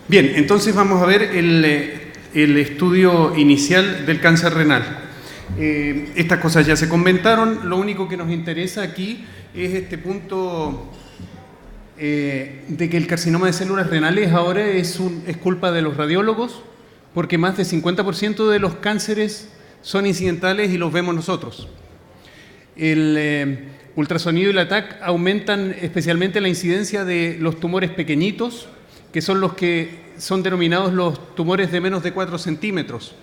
Bien, entonces vamos a ver el estudio inicial del cáncer renal. Estas cosas ya se comentaron, lo único que nos interesa aquí es este punto de que el carcinoma de células renales ahora es culpa de los radiólogos, porque más del 50% de los cánceres son incidentales y los vemos nosotros. El ultrasonido y la TAC aumentan especialmente la incidencia de los tumores pequeñitos, que son los que son denominados los tumores de menos de 4 centímetros,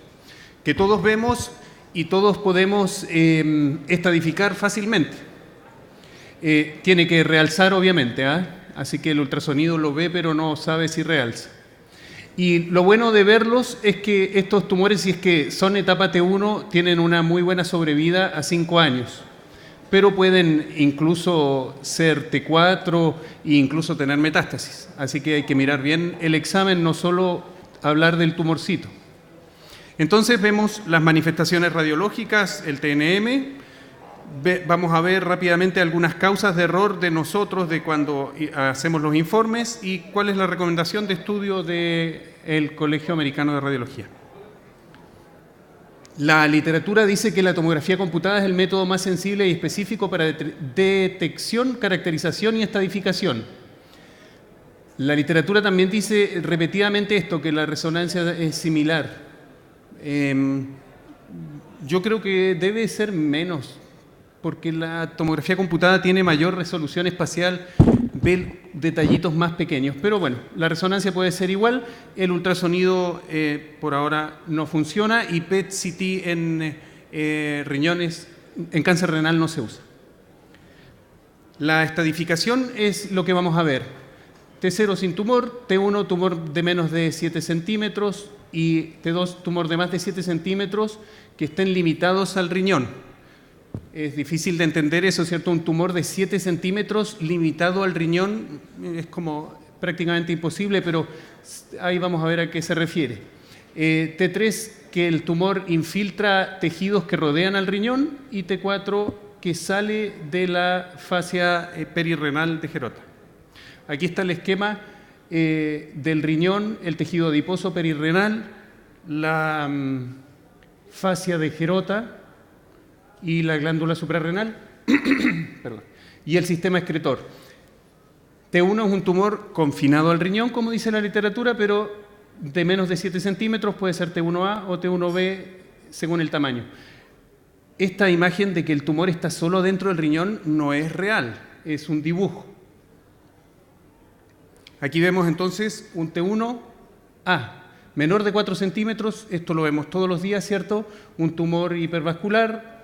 que todos vemos y todos podemos estadificar fácilmente. Tiene que realzar, obviamente, así que el ultrasonido lo ve, pero no sabe si realza. Y lo bueno de verlos es que estos tumores, si es que son etapa T1, tienen una muy buena sobrevida a 5 años. Pero pueden incluso ser T4 e incluso tener metástasis. Así que hay que mirar bien el examen, no solo hablar del tumorcito. Entonces vemos las manifestaciones radiológicas, el TNM. Vamos a ver rápidamente algunas causas de error de nosotros de cuando hacemos los informes y cuál es la recomendación de estudio del Colegio Americano de Radiología. La literatura dice que la tomografía computada es el método más sensible y específico para detección, caracterización y estadificación. La literatura también dice repetidamente esto, que la resonancia es similar. Yo creo que debe ser menos, porque la tomografía computada tiene mayor resolución espacial, ve detallitos más pequeños. Pero bueno, la resonancia puede ser igual, el ultrasonido por ahora no funciona y PET-CT en riñones, en cáncer renal no se usa. La estadificación es lo que vamos a ver. T0 sin tumor, T1 tumor de menos de 7 centímetros y T2 tumor de más de 7 centímetros que estén limitados al riñón. Es difícil de entender eso, ¿cierto? Un tumor de 7 centímetros limitado al riñón es como prácticamente imposible, pero ahí vamos a ver a qué se refiere. T3, que el tumor infiltra tejidos que rodean al riñón, y T4, que sale de la fascia perirrenal de Gerota. Aquí está el esquema del riñón, el tejido adiposo perirrenal, la fascia de Gerota y la glándula suprarrenal perdón, y el sistema excretor. T1 es un tumor confinado al riñón, como dice la literatura, pero de menos de 7 centímetros, puede ser T1A o T1B según el tamaño. Esta imagen de que el tumor está solo dentro del riñón no es real, es un dibujo. Aquí vemos entonces un T1A, menor de 4 centímetros, esto lo vemos todos los días, ¿cierto? Un tumor hipervascular,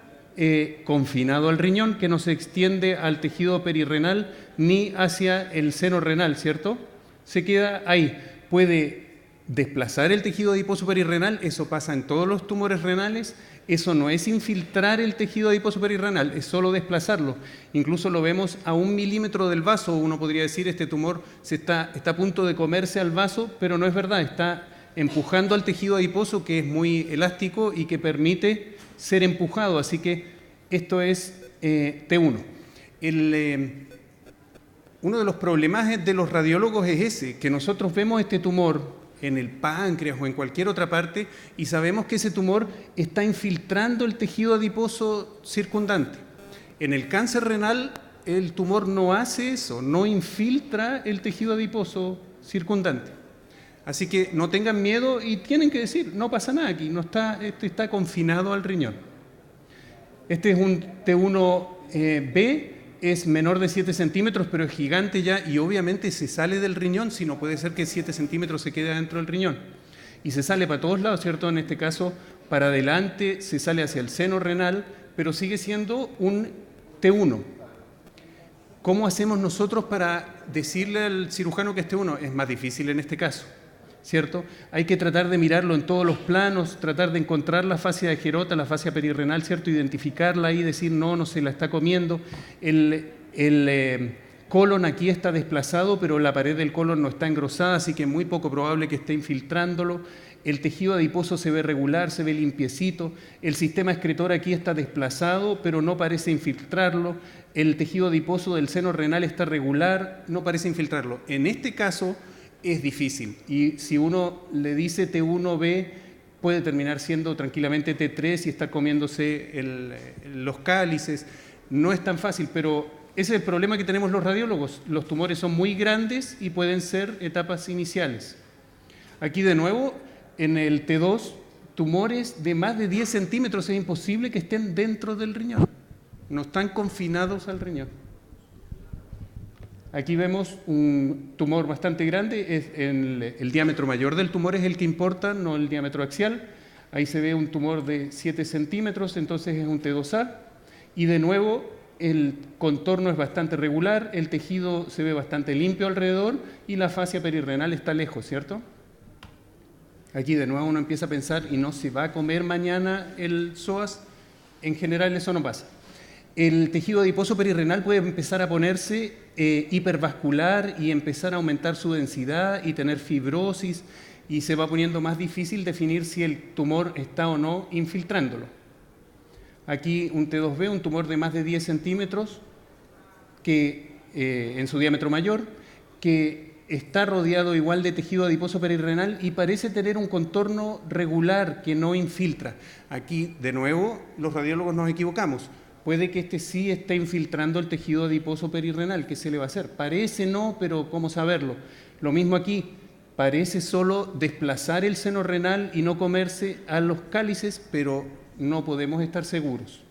confinado al riñón, que no se extiende al tejido perirrenal ni hacia el seno renal, ¿cierto? Se queda ahí. Puede desplazar el tejido adiposo perirrenal, eso pasa en todos los tumores renales, eso no es infiltrar el tejido adiposo perirrenal, es solo desplazarlo. Incluso lo vemos a 1 milímetro del vaso, uno podría decir este tumor está a punto de comerse al vaso, pero no es verdad, está empujando al tejido adiposo que es muy elástico y que permite ser empujado, así que esto es T1. Uno de los problemas de los radiólogos es ese, que nosotros vemos este tumor en el páncreas o en cualquier otra parte y sabemos que ese tumor está infiltrando el tejido adiposo circundante. En el cáncer renal el tumor no hace eso, no infiltra el tejido adiposo circundante. Así que no tengan miedo y tienen que decir, no pasa nada aquí, esto está confinado al riñón. Este es un T1B, es menor de 7 centímetros, pero es gigante ya y obviamente se sale del riñón, si no puede ser que 7 centímetros se quede dentro del riñón. Y se sale para todos lados, ¿cierto? En este caso, para adelante, se sale hacia el seno renal, pero sigue siendo un T1. ¿Cómo hacemos nosotros para decirle al cirujano que es T1? Es más difícil en este caso, ¿cierto? Hay que tratar de mirarlo en todos los planos, tratar de encontrar la fascia de Gerota, la fascia perirrenal, ¿cierto? Identificarla ahí, decir no se la está comiendo. El colon aquí está desplazado, pero la pared del colon no está engrosada, así que es muy poco probable que esté infiltrándolo. El tejido adiposo se ve regular, se ve limpiecito. El sistema excretor aquí está desplazado, pero no parece infiltrarlo. El tejido adiposo del seno renal está regular, no parece infiltrarlo. En este caso, es difícil. Y si uno le dice T1B, puede terminar siendo tranquilamente T3 y estar comiéndose los cálices. No es tan fácil, pero ese es el problema que tenemos los radiólogos. Los tumores son muy grandes y pueden ser etapas iniciales. Aquí de nuevo, en el T2, tumores de más de 10 centímetros es imposible que estén dentro del riñón. No están confinados al riñón. Aquí vemos un tumor bastante grande, el diámetro mayor del tumor es el que importa, no el diámetro axial. Ahí se ve un tumor de 7 centímetros, entonces es un T2A. Y de nuevo, el contorno es bastante regular, el tejido se ve bastante limpio alrededor y la fascia perirrenal está lejos, ¿cierto? Aquí de nuevo uno empieza a pensar, ¿y no se va a comer mañana el psoas? En general eso no pasa. El tejido adiposo perirrenal puede empezar a ponerse hipervascular y empezar a aumentar su densidad y tener fibrosis y se va poniendo más difícil definir si el tumor está o no infiltrándolo. Aquí un T2B, un tumor de más de 10 centímetros que, en su diámetro mayor, que está rodeado igual de tejido adiposo perirrenal y parece tener un contorno regular que no infiltra. Aquí, de nuevo, los radiólogos nos equivocamos. Puede que este sí esté infiltrando el tejido adiposo perirrenal. ¿Qué se le va a hacer? Parece no, pero ¿cómo saberlo? Lo mismo aquí. Parece solo desplazar el seno renal y no comerse a los cálices, pero no podemos estar seguros.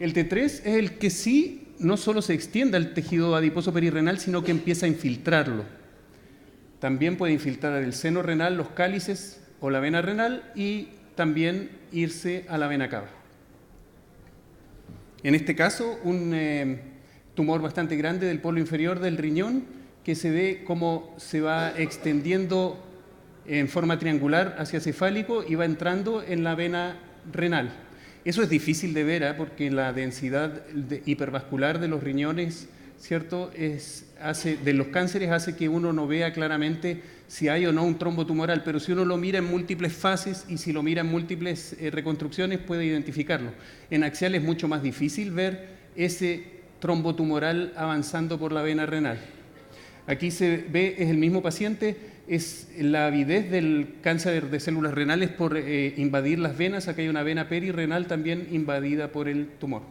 El T3 es el que sí no solo se extiende al tejido adiposo perirrenal, sino que empieza a infiltrarlo. También puede infiltrar el seno renal, los cálices o la vena renal y también irse a la vena cava. En este caso, un tumor bastante grande del polo inferior del riñón que se ve cómo se va extendiendo en forma triangular hacia cefálico y va entrando en la vena renal. Eso es difícil de ver, porque la densidad hipervascular de los riñones, ¿cierto?, de los cánceres hace que uno no vea claramente si hay o no un trombo tumoral, pero si uno lo mira en múltiples fases y si lo mira en múltiples reconstrucciones puede identificarlo. En axial es mucho más difícil ver ese trombo tumoral avanzando por la vena renal. Aquí se ve, es el mismo paciente, es la avidez del cáncer de células renales por invadir las venas. Acá hay una vena perirrenal también invadida por el tumor.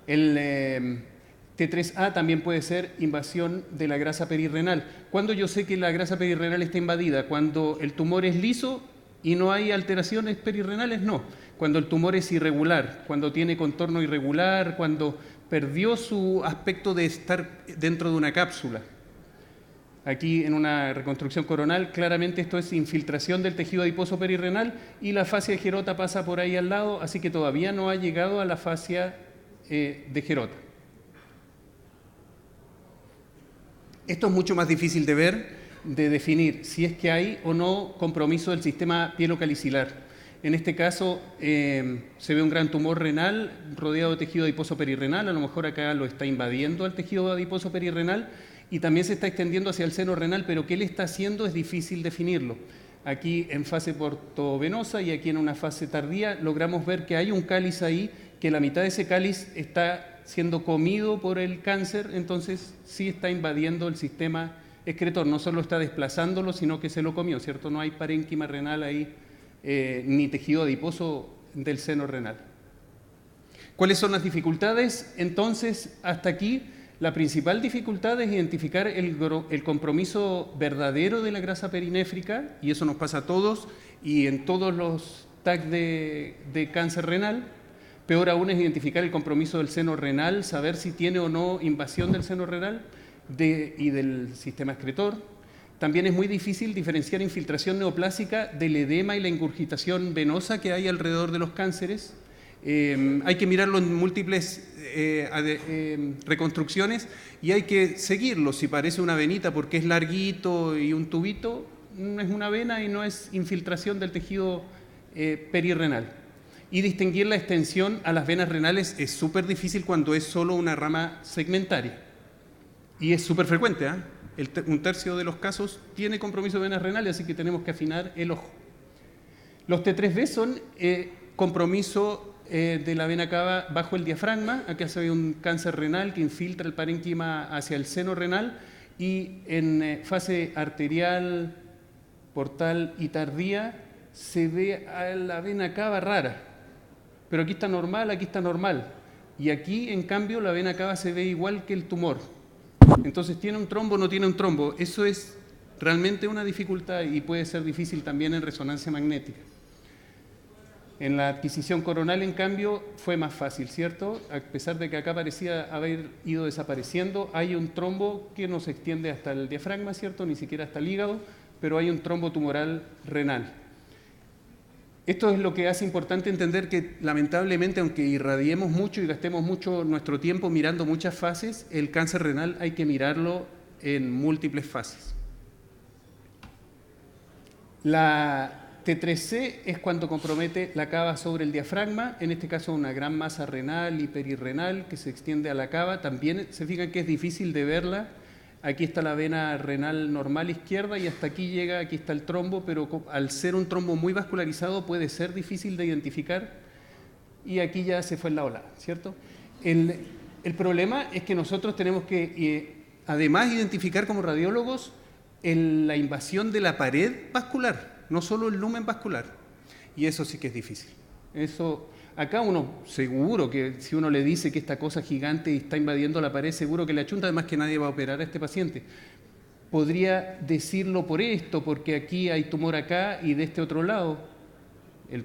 El T3A también puede ser invasión de la grasa perirrenal. ¿Cuándo yo sé que la grasa perirrenal está invadida? Cuando el tumor es liso y no hay alteraciones perirrenales, no. Cuando el tumor es irregular, cuando tiene contorno irregular, cuando perdió su aspecto de estar dentro de una cápsula. Aquí en una reconstrucción coronal, claramente esto es infiltración del tejido adiposo perirrenal y la fascia de Gerota pasa por ahí al lado, así que todavía no ha llegado a la fascia de Gerota. Esto es mucho más difícil de ver, de definir si es que hay o no compromiso del sistema pielocalicilar. En este caso se ve un gran tumor renal rodeado de tejido adiposo perirrenal, a lo mejor acá lo está invadiendo el tejido adiposo perirrenal y también se está extendiendo hacia el seno renal, pero qué le está haciendo es difícil definirlo. Aquí en fase portovenosa y aquí en una fase tardía logramos ver que hay un cáliz ahí, que la mitad de ese cáliz está siendo comido por el cáncer, entonces sí está invadiendo el sistema excretor, no solo está desplazándolo, sino que se lo comió, ¿cierto? No hay parénquima renal ahí, ni tejido adiposo del seno renal. ¿Cuáles son las dificultades? Entonces, hasta aquí, la principal dificultad es identificar el compromiso verdadero de la grasa perinéfrica, y eso nos pasa a todos, y en todos los TAC de cáncer renal. Peor aún es identificar el compromiso del seno renal, saber si tiene o no invasión del seno renal y del sistema excretor. También es muy difícil diferenciar infiltración neoplásica del edema y la ingurgitación venosa que hay alrededor de los cánceres. Hay que mirarlo en múltiples reconstrucciones y hay que seguirlo. Si parece una venita porque es larguito y un tubito, no es una vena y no es infiltración del tejido perirrenal. Y distinguir la extensión a las venas renales es súper difícil cuando es solo una rama segmentaria. Y es súper frecuente, un tercio de los casos tiene compromiso de venas renales, así que tenemos que afinar el ojo. Los T3B son compromiso de la vena cava bajo el diafragma. Acá se ve un cáncer renal que infiltra el parénquima hacia el seno renal, y en fase arterial, portal y tardía se ve a la vena cava rara, pero aquí está normal, aquí está normal, y aquí en cambio la vena cava se ve igual que el tumor. Entonces, ¿tiene un trombo o no tiene un trombo? Eso es realmente una dificultad y puede ser difícil también en resonancia magnética. En la adquisición coronal, en cambio, fue más fácil, ¿cierto? A pesar de que acá parecía haber ido desapareciendo, hay un trombo que no se extiende hasta el diafragma, ¿cierto? Ni siquiera hasta el hígado, pero hay un trombo tumoral renal. Esto es lo que hace importante entender que, lamentablemente, aunque irradiemos mucho y gastemos mucho nuestro tiempo mirando muchas fases, el cáncer renal hay que mirarlo en múltiples fases. La T3C es cuando compromete la cava sobre el diafragma, en este caso una gran masa renal y perirrenal que se extiende a la cava. También se fijan que es difícil de verla. Aquí está la vena renal normal izquierda y hasta aquí llega, aquí está el trombo, pero al ser un trombo muy vascularizado puede ser difícil de identificar, y aquí ya se fue en la ola, ¿cierto? El problema es que nosotros tenemos que, además, identificar como radiólogos la invasión de la pared vascular, no solo el lumen vascular, y eso sí que es difícil. Eso, acá uno seguro que si uno le dice que esta cosa gigante está invadiendo la pared, seguro que le achunta, además que nadie va a operar a este paciente. Podría decirlo por esto, porque aquí hay tumor acá y de este otro lado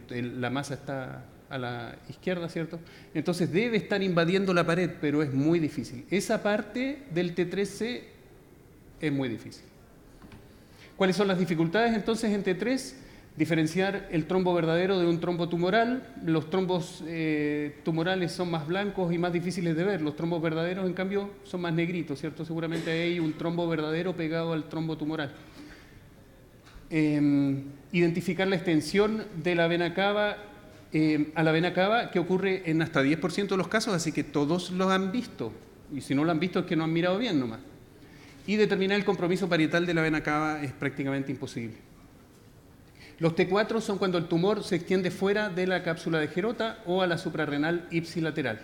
la masa está a la izquierda, ¿cierto? Entonces debe estar invadiendo la pared, pero es muy difícil. Esa parte del T3C es muy difícil. ¿Cuáles son las dificultades entonces en T3? Diferenciar el trombo verdadero de un trombo tumoral. Los trombos tumorales son más blancos y más difíciles de ver. Los trombos verdaderos, en cambio, son más negritos, ¿cierto? Seguramente hay un trombo verdadero pegado al trombo tumoral. Identificar la extensión de la vena cava a la vena cava, que ocurre en hasta 10% de los casos, así que todos los han visto. Y si no lo han visto es que no han mirado bien nomás. Y determinar el compromiso parietal de la vena cava es prácticamente imposible. Los T4 son cuando el tumor se extiende fuera de la cápsula de Gerota o a la suprarrenal ipsilateral.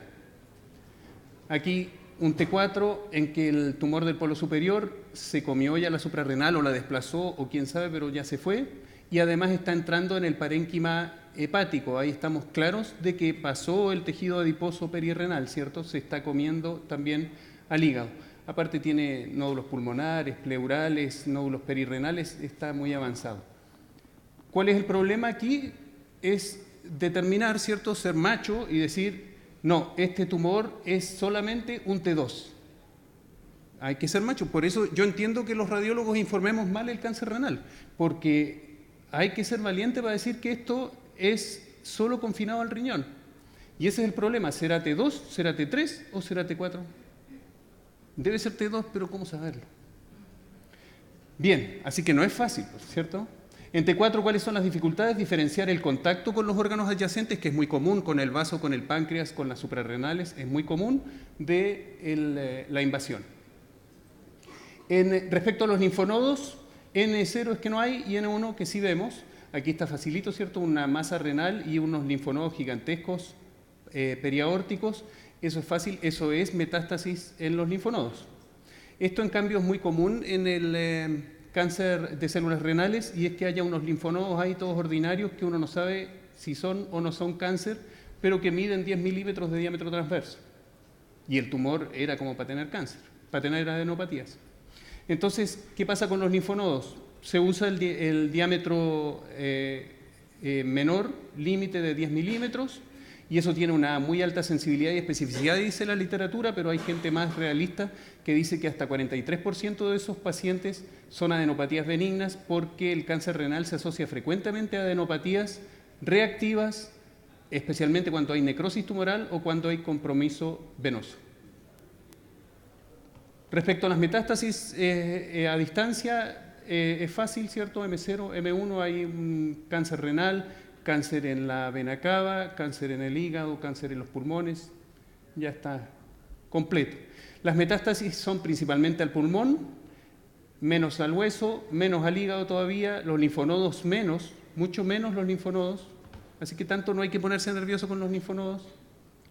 Aquí un T4 en que el tumor del polo superior se comió ya la suprarrenal o la desplazó o quién sabe, pero ya se fue, y además está entrando en el parénquima hepático. Ahí estamos claros de que pasó el tejido adiposo perirrenal, ¿cierto? Se está comiendo también al hígado. Aparte tiene nódulos pulmonares, pleurales, nódulos perirrenales, está muy avanzado. ¿Cuál es el problema aquí? Es determinar, ¿cierto?, ser macho y decir, no, este tumor es solamente un T2. Hay que ser macho. Por eso yo entiendo que los radiólogos informemos mal el cáncer renal, porque hay que ser valiente para decir que esto es solo confinado al riñón. Y ese es el problema. ¿Será T2, será T3 o será T4? Debe ser T2, pero ¿cómo saberlo? Bien, así que no es fácil, ¿cierto? En T4, ¿cuáles son las dificultades? Diferenciar el contacto con los órganos adyacentes, que es muy común, con el vaso, con el páncreas, con las suprarrenales, es muy común, de la invasión. Respecto a los linfonodos, N0 es que no hay y N1 que sí vemos. Aquí está facilito, ¿cierto? Una masa renal y unos linfonodos gigantescos periaórticos. Eso es fácil, eso es metástasis en los linfonodos. Esto, en cambio, es muy común en el cáncer de células renales, y es que haya unos linfonodos ahí todos ordinarios que uno no sabe si son o no son cáncer, pero que miden 10 milímetros de diámetro transverso. Y el tumor era como para tener cáncer, para tener adenopatías. Entonces, ¿qué pasa con los linfonodos? Se usa el diámetro menor, límite de 10 milímetros, y eso tiene una muy alta sensibilidad y especificidad, dice la literatura, pero hay gente más realista que dice que hasta 43% de esos pacientes son adenopatías benignas, porque el cáncer renal se asocia frecuentemente a adenopatías reactivas, especialmente cuando hay necrosis tumoral o cuando hay compromiso venoso. Respecto a las metástasis a distancia, es fácil, ¿cierto? M0, M1 hay un cáncer renal, cáncer en la vena cava, cáncer en el hígado, cáncer en los pulmones, ya está completo. Las metástasis son principalmente al pulmón, menos al hueso, menos al hígado todavía, los linfonodos menos, mucho menos los linfonodos, Así que tanto no hay que ponerse nervioso con los linfonodos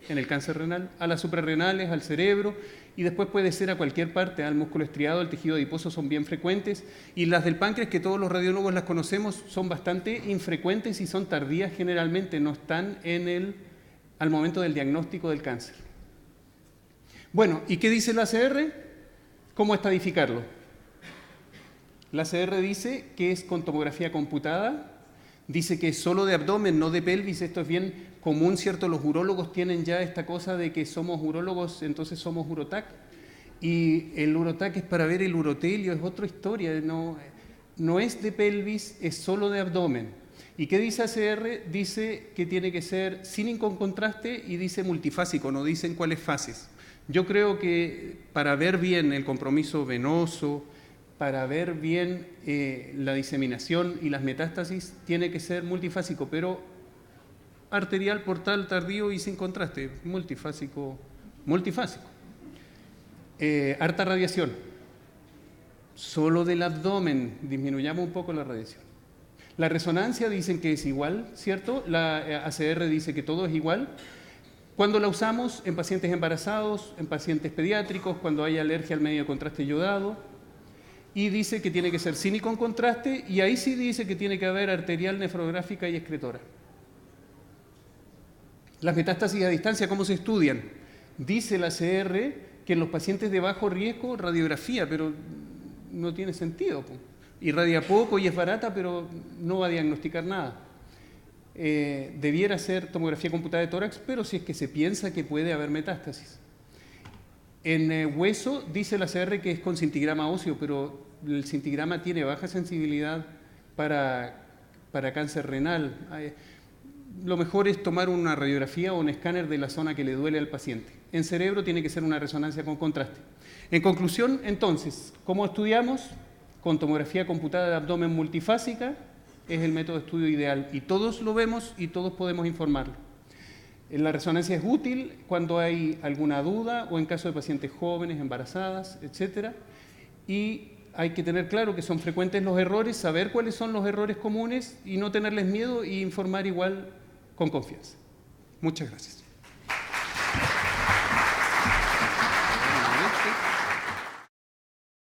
en el cáncer renal, a las suprarrenales, al cerebro, y después puede ser a cualquier parte, al músculo estriado, al tejido adiposo son bien frecuentes, y las del páncreas, que todos los radiólogos las conocemos, son bastante infrecuentes y son tardías generalmente, no están al momento del diagnóstico del cáncer. Bueno, ¿y qué dice la ACR? ¿Cómo estadificarlo? La ACR dice que es con tomografía computada, dice que es solo de abdomen, no de pelvis. Esto es bien común, ¿cierto? Los urólogos tienen ya esta cosa de que somos urólogos, entonces somos urotac. Y el urotac es para ver el urotelio, es otra historia, no es de pelvis, es solo de abdomen. ¿Y qué dice ACR? Dice que tiene que ser sin con contraste y dice multifásico, no dicen cuáles fases. Yo creo que para ver bien el compromiso venoso, para ver bien la diseminación y las metástasis, tiene que ser multifásico, pero arterial, portal, tardío y sin contraste, multifásico. Harta radiación, solo del abdomen, disminuyamos un poco la radiación. La resonancia dicen que es igual, ¿cierto? La ACR dice que todo es igual. Cuando la usamos en pacientes embarazados, en pacientes pediátricos, cuando hay alergia al medio de contraste iodado, y dice que tiene que ser sin y con contraste, y ahí sí dice que tiene que haber arterial, nefrográfica y excretora. Las metástasis a distancia, ¿cómo se estudian? Dice la CR que en los pacientes de bajo riesgo, radiografía, pero no tiene sentido. Irradia poco y es barata, pero no va a diagnosticar nada. Debiera ser tomografía computada de tórax, pero si es que se piensa que puede haber metástasis. En hueso dice la CR que es con cintigrama óseo, pero el cintigrama tiene baja sensibilidad para cáncer renal. Lo mejor es tomar una radiografía o un escáner de la zona que le duele al paciente. En cerebro tiene que ser una resonancia con contraste. En conclusión, entonces, ¿cómo estudiamos? Con tomografía computada de abdomen multifásica es el método de estudio ideal y todos lo vemos y todos podemos informarlo. La resonancia es útil cuando hay alguna duda o en caso de pacientes jóvenes, embarazadas, etc. Y hay que tener claro que son frecuentes los errores, saber cuáles son los errores comunes y no tenerles miedo e informar igual con confianza. Muchas gracias.